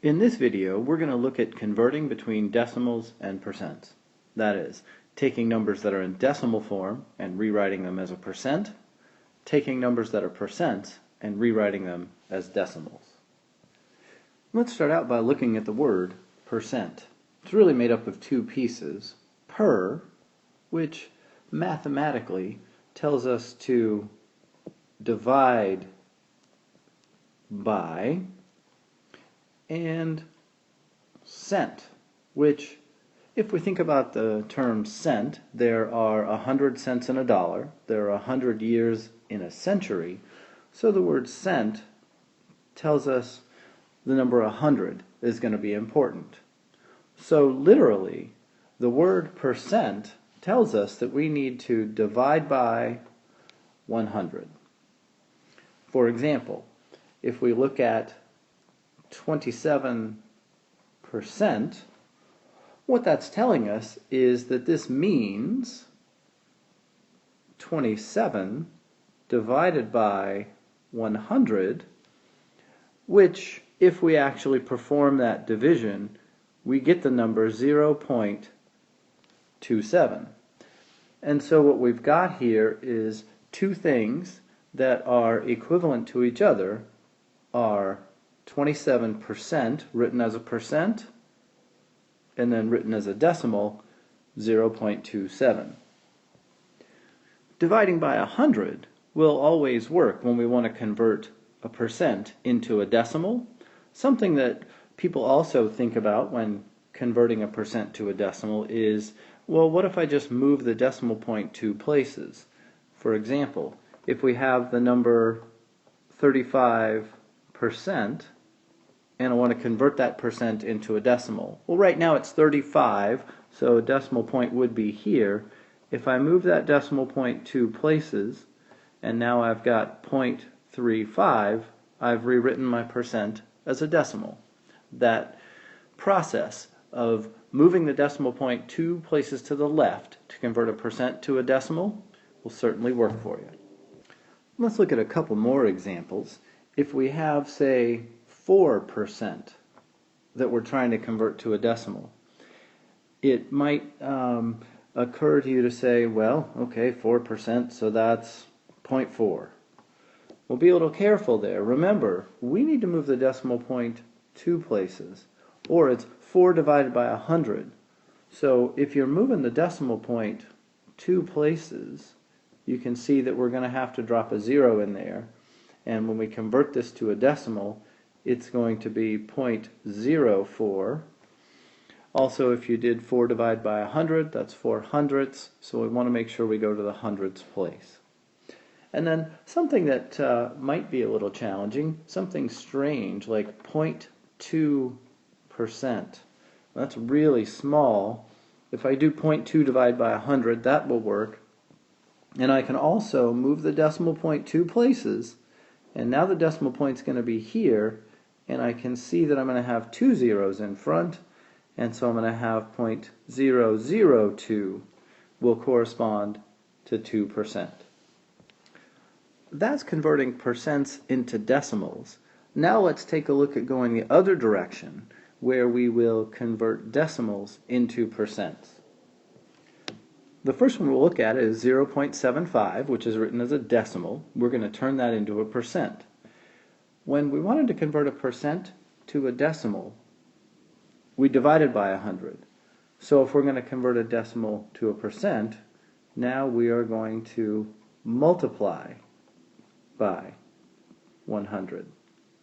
In this video, we're going to look at converting between decimals and percents. That is, taking numbers that are in decimal form and rewriting them as a percent, taking numbers that are percents and rewriting them as decimals. Let's start out by looking at the word percent. It's really made up of two pieces. Per, which mathematically tells us to divide by, and cent, which, if we think about the term cent, there are 100 cents in a dollar, there are 100 years in a century, so the word cent tells us the number 100 is going to be important. So literally, the word percent tells us that we need to divide by 100. For example, if we look at 27%, what that's telling us is that this means 27 divided by 100, which, if we actually perform that division, we get the number 0.27. And so what we've got here is two things that are equivalent to each other are 27% written as a percent and then written as a decimal 0.27. Dividing by 100 will always work when we want to convert a percent into a decimal. Something that people also think about when converting a percent to a decimal is, well, what if I just move the decimal point 2 places? For example, if we have the number 35% and I want to convert that percent into a decimal. Well, right now it's 35, so a decimal point would be here. If I move that decimal point 2 places, and now I've got 0.35, I've rewritten my percent as a decimal. That process of moving the decimal point 2 places to the left to convert a percent to a decimal will certainly work for you. Let's look at a couple more examples. If we have, say, 4% that we're trying to convert to a decimal, it might occur to you to say, well, okay, 4%, so that's 0.4. Well, be a little careful there. Remember, we need to move the decimal point 2 places, or it's 4 divided by 100. So if you're moving the decimal point 2 places, you can see that we're going to have to drop a 0 in there. And when we convert this to a decimal, it's going to be 0.04. Also, if you did 4 divided by 100, that's 4 hundredths, so we want to make sure we go to the hundredths place. And then something that might be a little challenging, something strange like 0.2%. That's really small. If I do 0.2 divided by 100, that will work. And I can also move the decimal point 2 places, and now the decimal point's going to be here, and I can see that I'm going to have 2 zeros in front, and so I'm going to have 0.002 will correspond to 2%. That's converting percents into decimals. Now let's take a look at going the other direction, where we will convert decimals into percents. The first one we'll look at is 0.75, which is written as a decimal. We're going to turn that into a percent. When we wanted to convert a percent to a decimal, we divided by 100. So if we're going to convert a decimal to a percent, now we are going to multiply by 100.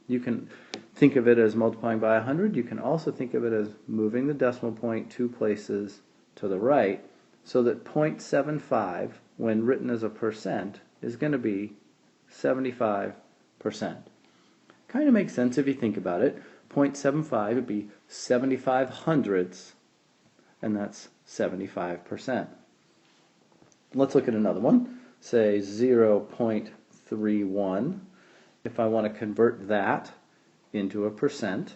You can think of it as multiplying by 100. You can also think of it as moving the decimal point 2 places to the right, so that 0.75, when written as a percent, is going to be 75%. Kind of makes sense if you think about it. 0.75 would be 75 hundredths, and that's 75%. Let's look at another one. Say 0.31. If I want to convert that into a percent,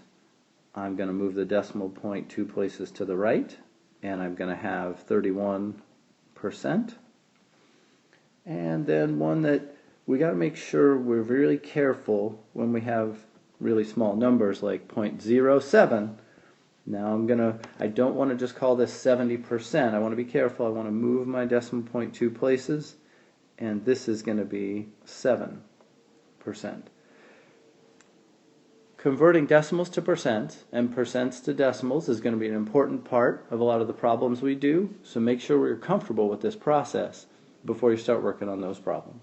I'm going to move the decimal point 2 places to the right, and I'm going to have 31%. And then one that we got to make sure we're really careful when we have really small numbers like 0.07. Now I don't want to just call this 70%. I want to be careful. I want to move my decimal point 2 places, and this is going to be 7%. Converting decimals to percent and percents to decimals is going to be an important part of a lot of the problems we do, so make sure you're comfortable with this process before you start working on those problems.